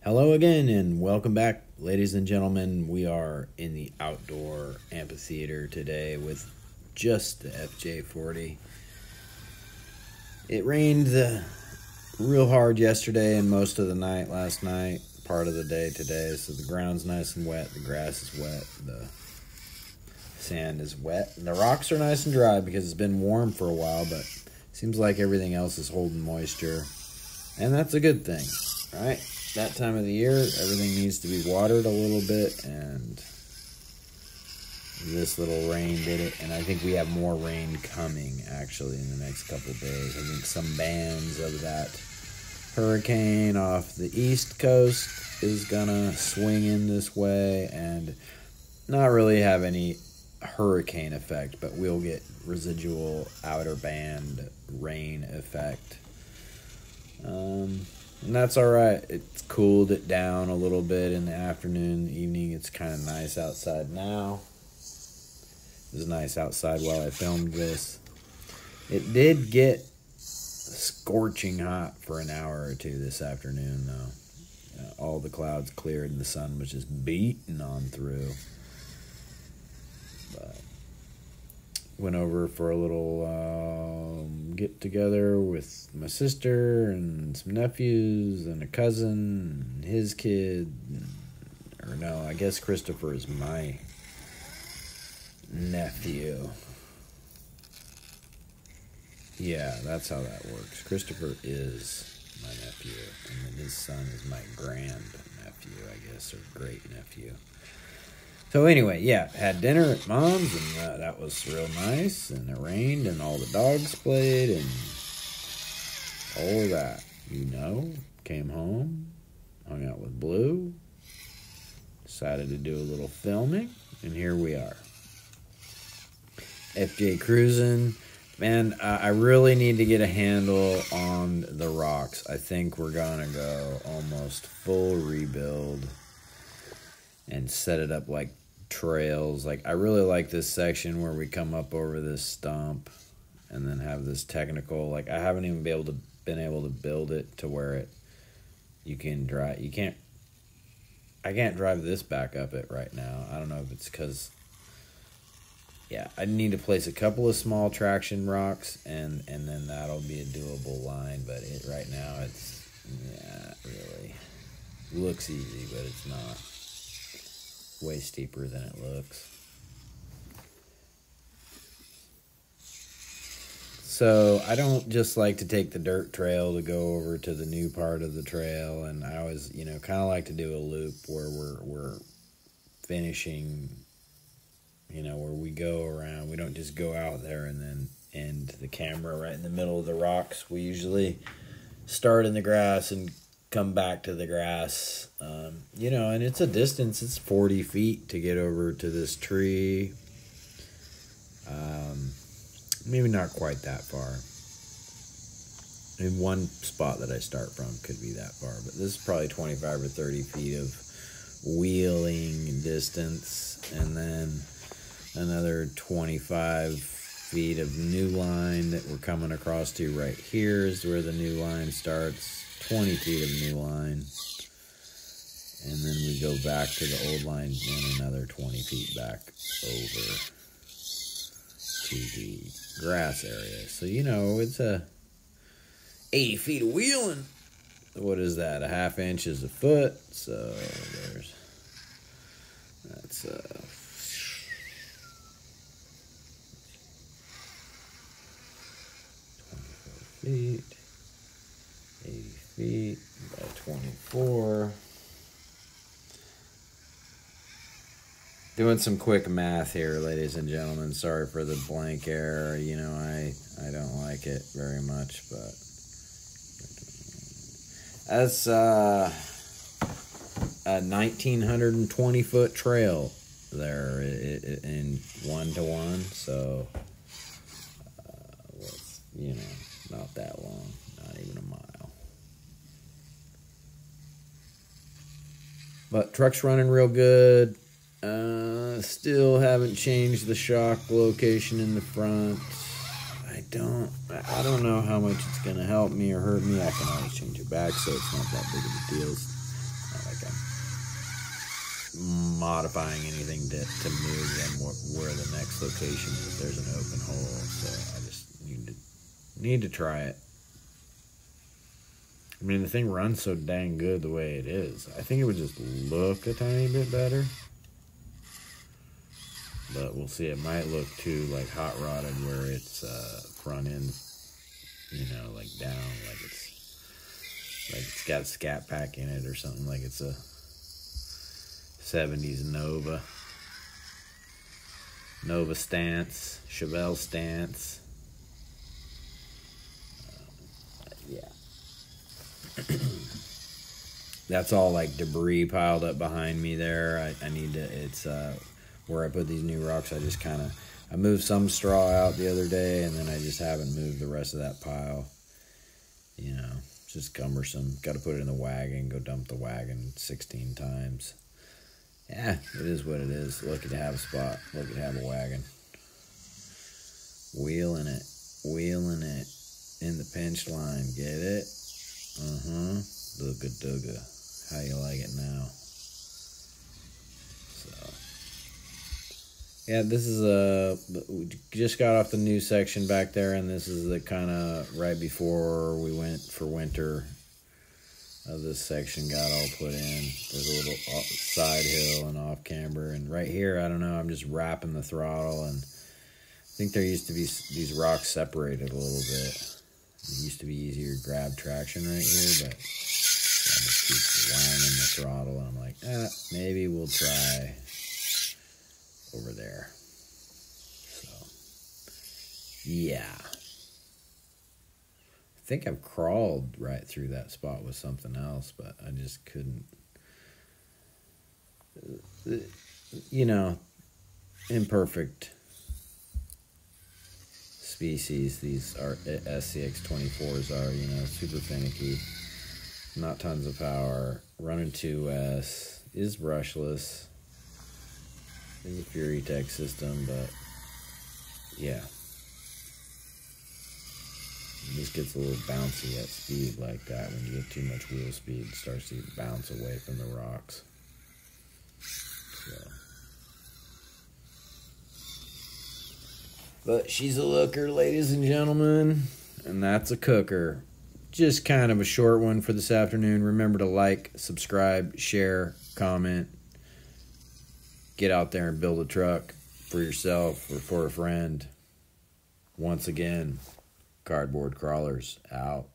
Hello again, and welcome back, ladies and gentlemen. We are in the outdoor amphitheater today with just the FJ40. It rained real hard yesterday and most of the night last night, part of the day today, so the ground's nice and wet, the grass is wet, the sand is wet, and the rocks are nice and dry because it's been warm for a while, but seems like everything else is holding moisture, and that's a good thing, right? That time of the year, everything needs to be watered a little bit, and this little rain did it. And I think we have more rain coming, actually, in the next couple days. I think some bands of that hurricane off the east coast is gonna swing in this way and not really have any hurricane effect, but we'll get residual outer band rain effect. And that's all right. It's cooled it down a little bit in the afternoon, evening. It's kind of nice outside now. It was nice outside while I filmed this. It did get scorching hot for an hour or two this afternoon, though. All the clouds cleared and the sun was just beating on through. But went over for a little get together with my sister and some nephews and a cousin and his kid. Or no, I guess Christopher is my nephew. Yeah, that's how that works. Christopher is my nephew, and then his son is my grand nephew, I guess, or great nephew. So anyway, yeah, had dinner at Mom's, and that was real nice, and it rained, and all the dogs played, and all of that, came home, hung out with Blue, decided to do a little filming, and here we are. FJ cruising. Man, I really need to get a handle on the rocks. I think we're gonna go almost full rebuild and set it up like trails. Like, I really like this section where we come up over this stump and then have this technical, like, I haven't even been able to build it to where you can drive. I can't drive this back up it right now. I don't know if it's because, yeah, I need to place a couple of small traction rocks, and then that'll be a doable line. But right now it's, yeah, really looks easy, but it's not. Way steeper than it looks. So I don't just like to take the dirt trail to go over to the new part of the trail, and I always, kind of like to do a loop where we're finishing, where we go around. We don't just go out there and then end the camera right in the middle of the rocks. We usually start in the grass and come back to the grass, and it's a distance. It's 40 feet to get over to this tree. Maybe not quite that far. In one spot that I start from could be that far, but this is probably 25 or 30 feet of wheeling distance, and then another 25 feet of new line that we're coming across to right here is where the new line starts. 20 feet of new line, and then we go back to the old line and another 20 feet back over to the grass area. So, it's a 80 feet of wheeling. What is that? A half inch is a foot, so that's 24 feet. 80 feet by 24. Doing some quick math here, ladies and gentlemen. Sorry for the blank error. I don't like it very much, but that's a 1,920 foot trail there in 1-to-1. So, not that long, not even a mile. But truck's running real good. Still haven't changed the shock location in the front. I don't know how much it's gonna help me or hurt me. I can always change it back, so it's not that big of a deal. Not like I'm modifying anything to move them where the next location is. There's an open hole, so I just need to try it. I mean, the thing runs so dang good the way it is. I think it would just look a tiny bit better. But we'll see. It might look too like hot rodded where it's front end, you know, like down, like it's got a scat pack in it or something, like it's a 70s Nova stance, Chevelle stance. Yeah. That's all like debris piled up behind me there. I need to, it's where I put these new rocks, I moved some straw out the other day, and then I just haven't moved the rest of that pile. You know, it's just cumbersome. Got to put it in the wagon, go dump the wagon 16 times. Yeah, it is what it is. Lucky to have a spot. Lucky to have a wagon. Wheeling it in the pinch line. Get it? Dugga. How you like it now? So, yeah, this is we just got off the new section back there, and this is the kind of right before we went for winter. This section got all put in. There's a little side hill and off camber, and right here, I don't know, I'm just wrapping the throttle, and I think there used to be these rocks separated a little bit. It used to be easier to grab traction right here, but I just keep winding the throttle, and I'm like, maybe we'll try over there. So, yeah. I think I've crawled right through that spot with something else, but I just couldn't. You know, imperfect species these are SCX24s are, you know, super finicky, not tons of power, running 2S, is brushless, is a Fury Tech system, but yeah. It just gets a little bouncy at speed like that. When you get too much wheel speed, it starts to bounce away from the rocks. So. But she's a looker, ladies and gentlemen, and that's a cooker. Just kind of a short one for this afternoon. Remember to like, subscribe, share, comment. Get out there and build a truck for yourself or for a friend. Once again, Cardboard Crawlers out.